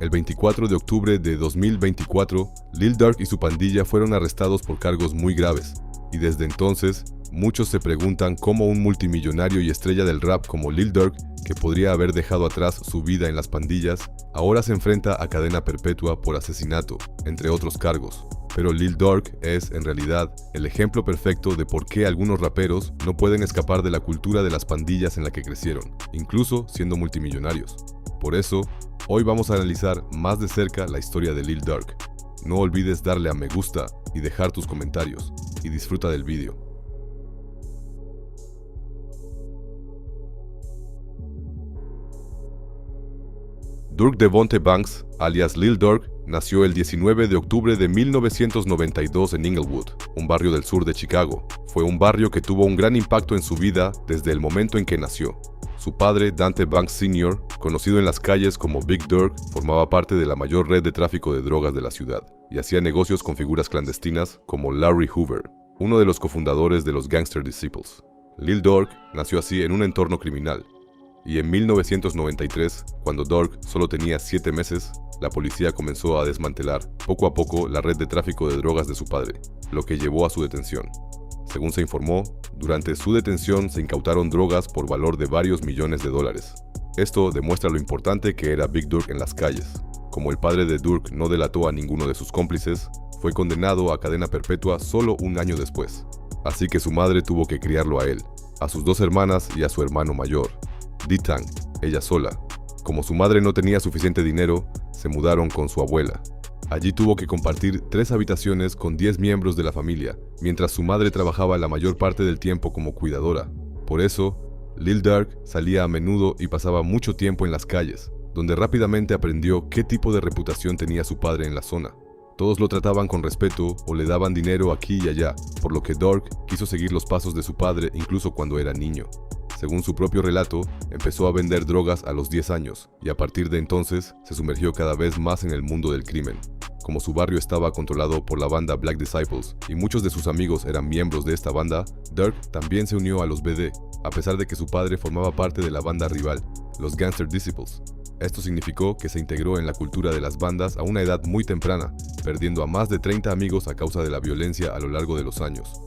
El 24 de octubre de 2024, Lil Durk y su pandilla fueron arrestados por cargos muy graves, y desde entonces, muchos se preguntan cómo un multimillonario y estrella del rap como Lil Durk, que podría haber dejado atrás su vida en las pandillas, ahora se enfrenta a cadena perpetua por asesinato, entre otros cargos. Pero Lil Durk es, en realidad, el ejemplo perfecto de por qué algunos raperos no pueden escapar de la cultura de las pandillas en la que crecieron, incluso siendo multimillonarios. Por eso, hoy vamos a analizar más de cerca la historia de Lil Durk. No olvides darle a me gusta y dejar tus comentarios, y disfruta del vídeo. Durk Devonte Banks, alias Lil Durk, nació el 19 de octubre de 1992 en Inglewood, un barrio del sur de Chicago. Fue un barrio que tuvo un gran impacto en su vida desde el momento en que nació. Su padre, Dante Banks Sr., conocido en las calles como Big Durk, formaba parte de la mayor red de tráfico de drogas de la ciudad y hacía negocios con figuras clandestinas como Larry Hoover, uno de los cofundadores de los Gangster Disciples. Lil Durk nació así en un entorno criminal. Y en 1993, cuando Durk solo tenía 7 meses, la policía comenzó a desmantelar poco a poco la red de tráfico de drogas de su padre, lo que llevó a su detención. Según se informó, durante su detención se incautaron drogas por valor de varios millones de dólares. Esto demuestra lo importante que era Big Durk en las calles. Como el padre de Durk no delató a ninguno de sus cómplices, fue condenado a cadena perpetua solo un año después. Así que su madre tuvo que criarlo a él, a sus 2 hermanas y a su hermano mayor, D-Tang, ella sola. Como su madre no tenía suficiente dinero, se mudaron con su abuela. Allí tuvo que compartir 3 habitaciones con 10 miembros de la familia, mientras su madre trabajaba la mayor parte del tiempo como cuidadora. Por eso, Lil Durk salía a menudo y pasaba mucho tiempo en las calles, donde rápidamente aprendió qué tipo de reputación tenía su padre en la zona. Todos lo trataban con respeto o le daban dinero aquí y allá, por lo que Durk quiso seguir los pasos de su padre incluso cuando era niño. Según su propio relato, empezó a vender drogas a los 10 años y a partir de entonces se sumergió cada vez más en el mundo del crimen. Como su barrio estaba controlado por la banda Black Disciples y muchos de sus amigos eran miembros de esta banda, Durk también se unió a los BD, a pesar de que su padre formaba parte de la banda rival, los Gangster Disciples. Esto significó que se integró en la cultura de las bandas a una edad muy temprana, perdiendo a más de 30 amigos a causa de la violencia a lo largo de los años.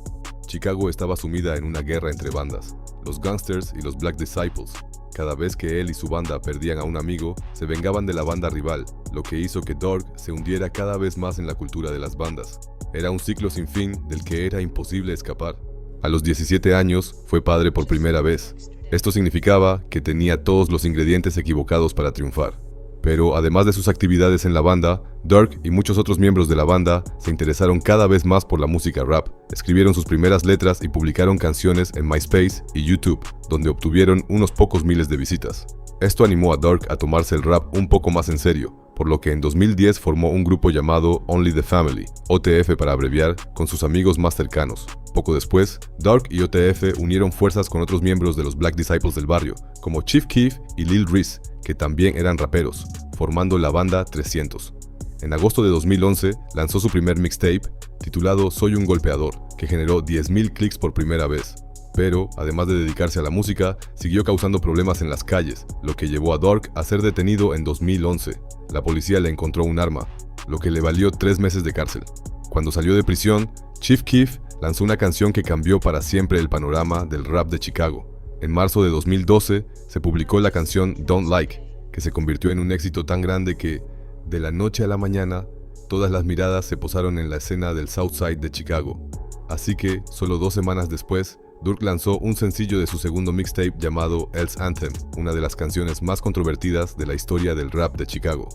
Chicago estaba sumida en una guerra entre bandas, los Gangsters y los Black Disciples. Cada vez que él y su banda perdían a un amigo, se vengaban de la banda rival, lo que hizo que Durk se hundiera cada vez más en la cultura de las bandas. Era un ciclo sin fin del que era imposible escapar. A los 17 años, fue padre por primera vez. Esto significaba que tenía todos los ingredientes equivocados para triunfar. Pero además de sus actividades en la banda, Durk y muchos otros miembros de la banda se interesaron cada vez más por la música rap. Escribieron sus primeras letras y publicaron canciones en MySpace y YouTube, donde obtuvieron unos pocos miles de visitas. Esto animó a Durk a tomarse el rap un poco más en serio, por lo que en 2010 formó un grupo llamado Only the Family, OTF para abreviar, con sus amigos más cercanos. Poco después, Durk y OTF unieron fuerzas con otros miembros de los Black Disciples del barrio, como Chief Keef y Lil Reese, que también eran raperos, formando la banda 300. En agosto de 2011 lanzó su primer mixtape, titulado Soy un golpeador, que generó 10.000 clics por primera vez. Pero, además de dedicarse a la música, siguió causando problemas en las calles, lo que llevó a Durk a ser detenido en 2011. La policía le encontró un arma, lo que le valió 3 meses de cárcel. Cuando salió de prisión, Chief Keef lanzó una canción que cambió para siempre el panorama del rap de Chicago. En marzo de 2012 se publicó la canción Don't Like, que se convirtió en un éxito tan grande que, de la noche a la mañana, todas las miradas se posaron en la escena del Southside de Chicago. Así que, solo 2 semanas después, Durk lanzó un sencillo de su segundo mixtape llamado Else Anthem, una de las canciones más controvertidas de la historia del rap de Chicago.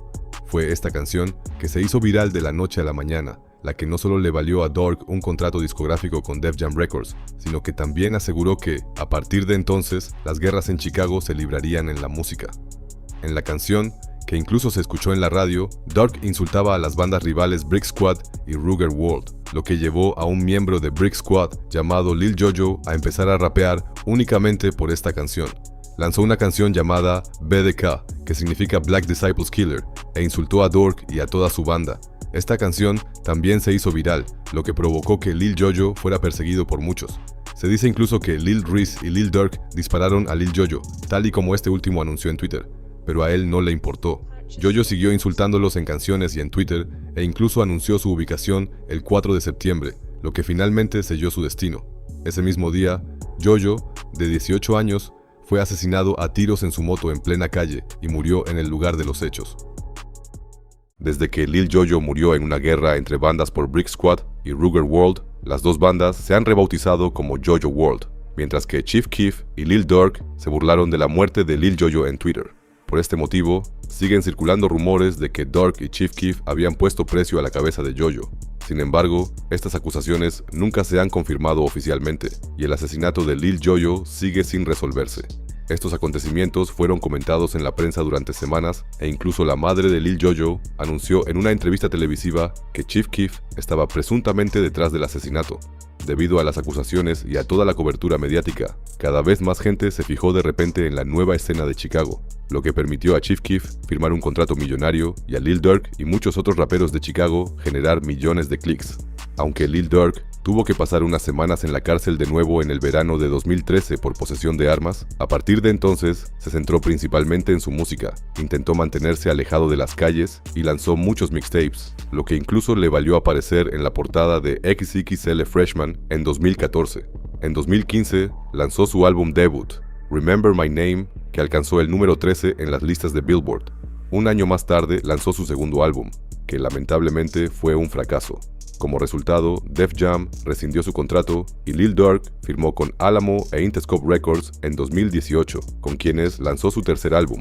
Fue esta canción que se hizo viral de la noche a la mañana, la que no solo le valió a Durk un contrato discográfico con Def Jam Records, sino que también aseguró que, a partir de entonces, las guerras en Chicago se librarían en la música. En la canción, que incluso se escuchó en la radio, Durk insultaba a las bandas rivales Brick Squad y Ruger World, lo que llevó a un miembro de Brick Squad llamado Lil Jojo a empezar a rapear únicamente por esta canción. Lanzó una canción llamada BDK, que significa Black Disciples Killer, e insultó a Durk y a toda su banda. Esta canción también se hizo viral, lo que provocó que Lil Jojo fuera perseguido por muchos. Se dice incluso que Lil Reese y Lil Durk dispararon a Lil Jojo, tal y como este último anunció en Twitter, pero a él no le importó. Jojo siguió insultándolos en canciones y en Twitter e incluso anunció su ubicación el 4 de septiembre, lo que finalmente selló su destino. Ese mismo día, Jojo, de 18 años, fue asesinado a tiros en su moto en plena calle y murió en el lugar de los hechos. Desde que Lil Jojo murió en una guerra entre bandas por Brick Squad y Ruger World, las dos bandas se han rebautizado como Jojo World, mientras que Chief Keef y Lil Durk se burlaron de la muerte de Lil Jojo en Twitter. Por este motivo, siguen circulando rumores de que Durk y Chief Keef habían puesto precio a la cabeza de Jojo. Sin embargo, estas acusaciones nunca se han confirmado oficialmente, y el asesinato de Lil Jojo sigue sin resolverse. Estos acontecimientos fueron comentados en la prensa durante semanas e incluso la madre de Lil Jojo anunció en una entrevista televisiva que Chief Keef estaba presuntamente detrás del asesinato. Debido a las acusaciones y a toda la cobertura mediática, cada vez más gente se fijó de repente en la nueva escena de Chicago, lo que permitió a Chief Keef firmar un contrato millonario y a Lil Durk y muchos otros raperos de Chicago generar millones de clics. Aunque Lil Durk tuvo que pasar unas semanas en la cárcel de nuevo en el verano de 2013 por posesión de armas, a partir de entonces se centró principalmente en su música, intentó mantenerse alejado de las calles y lanzó muchos mixtapes, lo que incluso le valió aparecer en la portada de XXL Freshman en 2014. En 2015 lanzó su álbum debut, Remember My Name, que alcanzó el número 13 en las listas de Billboard. Un año más tarde lanzó su segundo álbum, que lamentablemente fue un fracaso. Como resultado, Def Jam rescindió su contrato y Lil Durk firmó con Alamo e Interscope Records en 2018, con quienes lanzó su tercer álbum.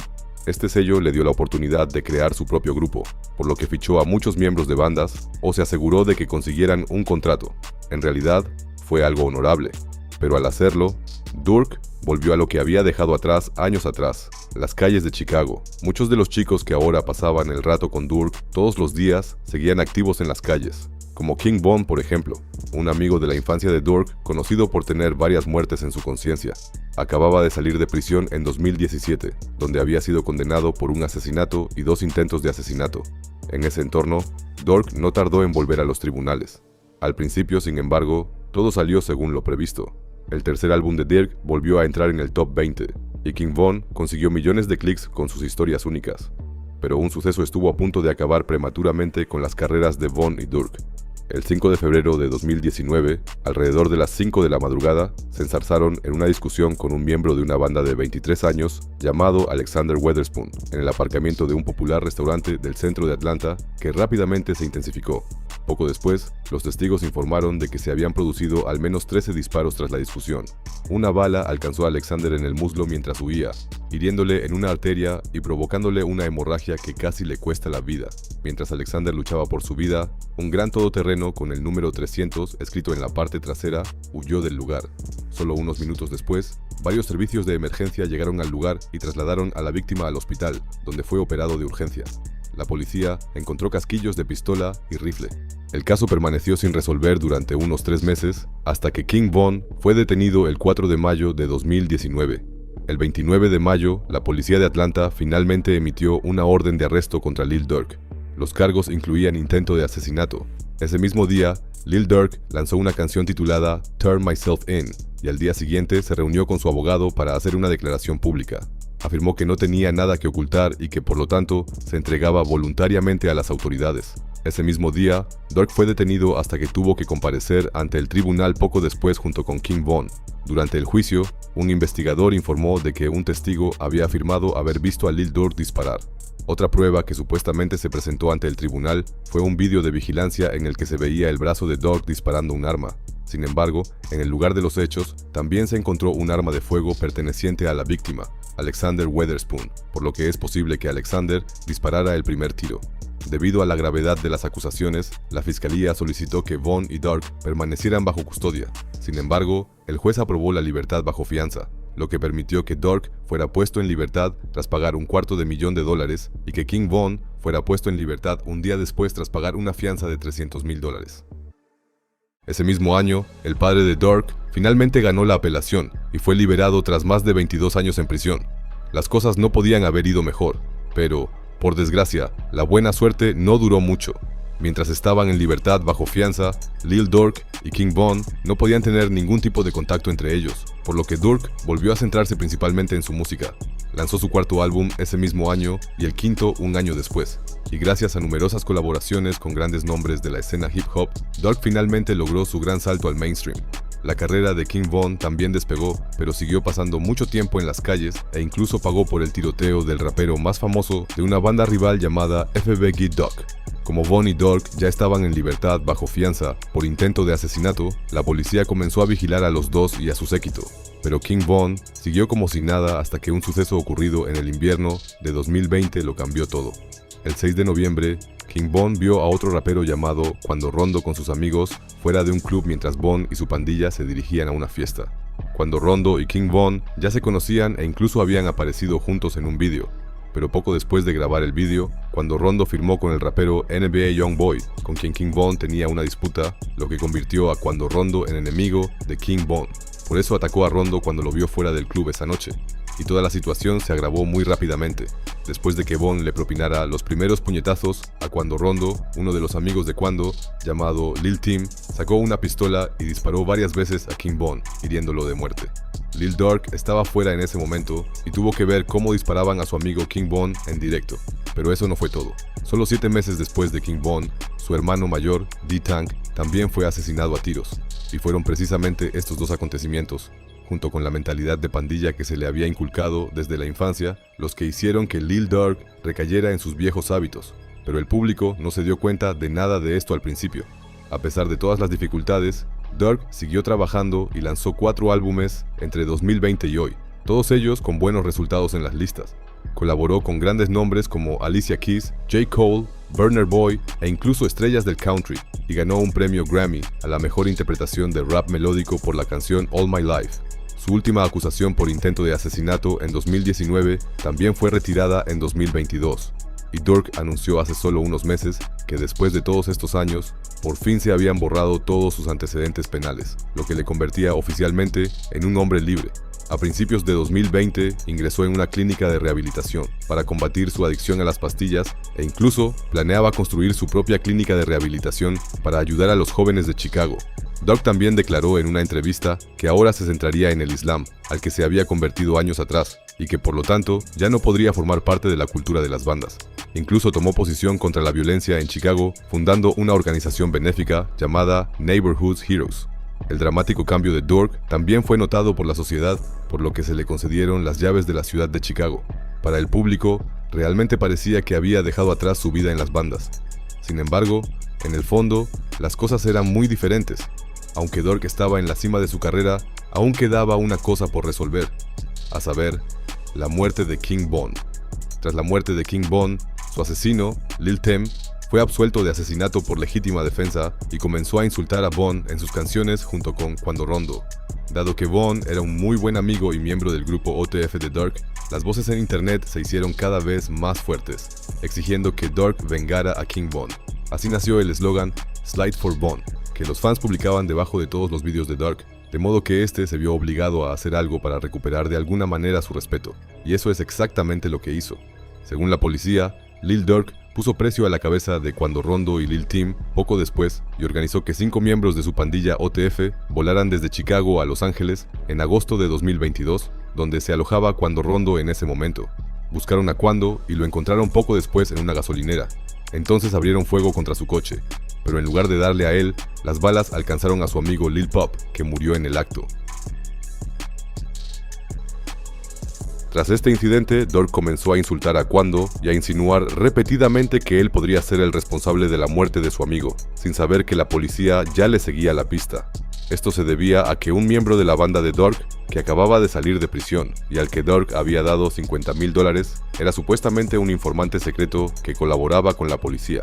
Este sello le dio la oportunidad de crear su propio grupo, por lo que fichó a muchos miembros de bandas o se aseguró de que consiguieran un contrato. En realidad, fue algo honorable, pero al hacerlo, Durk volvió a lo que había dejado atrás años atrás, las calles de Chicago. Muchos de los chicos que ahora pasaban el rato con Durk todos los días seguían activos en las calles, como King Von, por ejemplo, un amigo de la infancia de Durk conocido por tener varias muertes en su conciencia. Acababa de salir de prisión en 2017, donde había sido condenado por un asesinato y 2 intentos de asesinato. En ese entorno, Durk no tardó en volver a los tribunales. Al principio, sin embargo, todo salió según lo previsto. El tercer álbum de Durk volvió a entrar en el top 20, y King Von consiguió millones de clics con sus historias únicas. Pero un suceso estuvo a punto de acabar prematuramente con las carreras de Von y Durk. El 5 de febrero de 2019, alrededor de las 5 de la madrugada, se enzarzaron en una discusión con un miembro de una banda de 23 años llamado Alexander Weatherspoon en el aparcamiento de un popular restaurante del centro de Atlanta que rápidamente se intensificó. Poco después, los testigos informaron de que se habían producido al menos 13 disparos tras la discusión. Una bala alcanzó a Alexander en el muslo mientras huía, hiriéndole en una arteria y provocándole una hemorragia que casi le cuesta la vida. Mientras Alexander luchaba por su vida, un gran todoterreno con el número 300 escrito en la parte trasera huyó del lugar. Solo unos minutos después, varios servicios de emergencia llegaron al lugar y trasladaron a la víctima al hospital, donde fue operado de urgencia. La policía encontró casquillos de pistola y rifle. El caso permaneció sin resolver durante unos 3 meses, hasta que King Von fue detenido el 4 de mayo de 2019. El 29 de mayo, la policía de Atlanta finalmente emitió una orden de arresto contra Lil Durk. Los cargos incluían intento de asesinato. Ese mismo día, Lil Durk lanzó una canción titulada Turn Myself In, y al día siguiente se reunió con su abogado para hacer una declaración pública. Afirmó que no tenía nada que ocultar y que por lo tanto se entregaba voluntariamente a las autoridades. Ese mismo día, Durk fue detenido hasta que tuvo que comparecer ante el tribunal poco después junto con King Von. Durante el juicio, un investigador informó de que un testigo había afirmado haber visto a Lil Durk disparar. Otra prueba que supuestamente se presentó ante el tribunal fue un vídeo de vigilancia en el que se veía el brazo de Durk disparando un arma. Sin embargo, en el lugar de los hechos, también se encontró un arma de fuego perteneciente a la víctima, Alexander Weatherspoon, por lo que es posible que Alexander disparara el primer tiro. Debido a la gravedad de las acusaciones, la fiscalía solicitó que Von y Durk permanecieran bajo custodia. Sin embargo, el juez aprobó la libertad bajo fianza, lo que permitió que Durk fuera puesto en libertad tras pagar $250,000 y que King Von fuera puesto en libertad un día después tras pagar una fianza de $300,000. Ese mismo año, el padre de Durk finalmente ganó la apelación y fue liberado tras más de 22 años en prisión. Las cosas no podían haber ido mejor, pero, por desgracia, la buena suerte no duró mucho. Mientras estaban en libertad bajo fianza, Lil Durk y King Von no podían tener ningún tipo de contacto entre ellos, por lo que Durk volvió a centrarse principalmente en su música. Lanzó su cuarto álbum ese mismo año y el quinto un año después. Y gracias a numerosas colaboraciones con grandes nombres de la escena hip hop, Durk finalmente logró su gran salto al mainstream. La carrera de King Von también despegó, pero siguió pasando mucho tiempo en las calles e incluso pagó por el tiroteo del rapero más famoso de una banda rival llamada FBG Duck. Como Von y Durk ya estaban en libertad bajo fianza por intento de asesinato, la policía comenzó a vigilar a los dos y a su séquito. Pero King Von siguió como si nada hasta que un suceso ocurrido en el invierno de 2020 lo cambió todo. El 6 de noviembre, King Von vio a otro rapero llamado Cuando Rondo con sus amigos fuera de un club mientras Von y su pandilla se dirigían a una fiesta. Cuando Rondo y King Von ya se conocían e incluso habían aparecido juntos en un vídeo. Pero poco después de grabar el vídeo, Cuando Rondo firmó con el rapero NBA Youngboy, con quien King Von tenía una disputa, lo que convirtió a Cuando Rondo en enemigo de King Von. Por eso atacó a Rondo cuando lo vio fuera del club esa noche, y toda la situación se agravó muy rápidamente, después de que Von le propinara los primeros puñetazos a Cuando Rondo. Uno de los amigos de Cuando, llamado Lil Tim, sacó una pistola y disparó varias veces a King Von, hiriéndolo de muerte. Lil Durk estaba fuera en ese momento y tuvo que ver cómo disparaban a su amigo King Von en directo. Pero eso no fue todo. Solo 7 meses después de King Von, su hermano mayor, D-Tank, también fue asesinado a tiros. Y fueron precisamente estos dos acontecimientos, junto con la mentalidad de pandilla que se le había inculcado desde la infancia, los que hicieron que Lil Durk recayera en sus viejos hábitos. Pero el público no se dio cuenta de nada de esto al principio. A pesar de todas las dificultades, Durk siguió trabajando y lanzó 4 álbumes entre 2020 y hoy, todos ellos con buenos resultados en las listas. Colaboró con grandes nombres como Alicia Keys, J. Cole, Burna Boy e incluso estrellas del country, y ganó un premio Grammy a la mejor interpretación de rap melódico por la canción All My Life. Su última acusación por intento de asesinato en 2019 también fue retirada en 2022. Y Durk anunció hace solo unos meses que después de todos estos años, por fin se habían borrado todos sus antecedentes penales, lo que le convertía oficialmente en un hombre libre. A principios de 2020 ingresó en una clínica de rehabilitación para combatir su adicción a las pastillas e incluso planeaba construir su propia clínica de rehabilitación para ayudar a los jóvenes de Chicago. Durk también declaró en una entrevista que ahora se centraría en el Islam, al que se había convertido años atrás, y que por lo tanto ya no podría formar parte de la cultura de las bandas. Incluso tomó posición contra la violencia en Chicago, fundando una organización benéfica llamada Neighborhood Heroes. El dramático cambio de Durk también fue notado por la sociedad, por lo que se le concedieron las llaves de la ciudad de Chicago. Para el público, realmente parecía que había dejado atrás su vida en las bandas. Sin embargo, en el fondo, las cosas eran muy diferentes. Aunque Durk estaba en la cima de su carrera, aún quedaba una cosa por resolver, a saber, la muerte de King Von. Tras la muerte de King Von, su asesino, Lil Tim, fue absuelto de asesinato por legítima defensa y comenzó a insultar a Von en sus canciones junto con Cuando Rondo. Dado que Von era un muy buen amigo y miembro del grupo OTF de Durk, las voces en internet se hicieron cada vez más fuertes, exigiendo que Durk vengara a King Von. Así nació el eslogan Slide for Von, que los fans publicaban debajo de todos los vídeos de Durk, de modo que este se vio obligado a hacer algo para recuperar de alguna manera su respeto, y eso es exactamente lo que hizo. Según la policía, Lil Durk puso precio a la cabeza de Cuando Rondo y Lil Tim poco después y organizó que 5 miembros de su pandilla OTF volaran desde Chicago a Los Ángeles en agosto de 2022, donde se alojaba Cuando Rondo en ese momento. Buscaron a Cuando y lo encontraron poco después en una gasolinera. Entonces abrieron fuego contra su coche, pero en lugar de darle a él, las balas alcanzaron a su amigo Lil Pop, que murió en el acto. Tras este incidente, Durk comenzó a insultar a Cuando y a insinuar repetidamente que él podría ser el responsable de la muerte de su amigo, sin saber que la policía ya le seguía la pista. Esto se debía a que un miembro de la banda de Durk, que acababa de salir de prisión y al que Durk había dado $50,000, era supuestamente un informante secreto que colaboraba con la policía.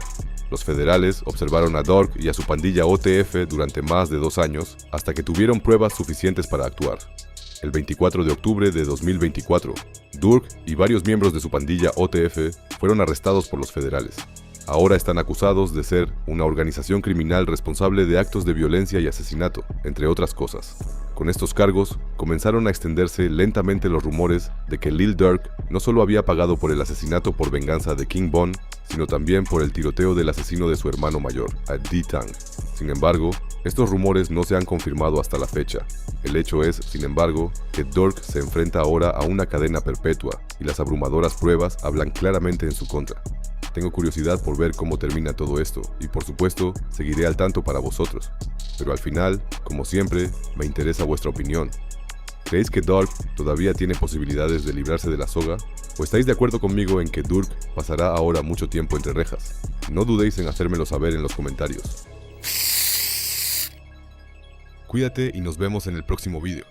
Los federales observaron a Durk y a su pandilla OTF durante más de 2 años, hasta que tuvieron pruebas suficientes para actuar. El 24 de octubre de 2024, Durk y varios miembros de su pandilla OTF fueron arrestados por los federales. Ahora están acusados de ser una organización criminal responsable de actos de violencia y asesinato, entre otras cosas. Con estos cargos, comenzaron a extenderse lentamente los rumores de que Lil Durk no solo había pagado por el asesinato por venganza de King Von, sino también por el tiroteo del asesino de su hermano mayor, a D-Tang. Sin embargo, estos rumores no se han confirmado hasta la fecha. El hecho es, sin embargo, que Durk se enfrenta ahora a una cadena perpetua y las abrumadoras pruebas hablan claramente en su contra. Tengo curiosidad por ver cómo termina todo esto y por supuesto seguiré al tanto para vosotros. Pero al final, como siempre, me interesa vuestra opinión. ¿Creéis que Durk todavía tiene posibilidades de librarse de la soga? ¿O estáis de acuerdo conmigo en que Durk pasará ahora mucho tiempo entre rejas? No dudéis en hacérmelo saber en los comentarios. Cuídate y nos vemos en el próximo vídeo.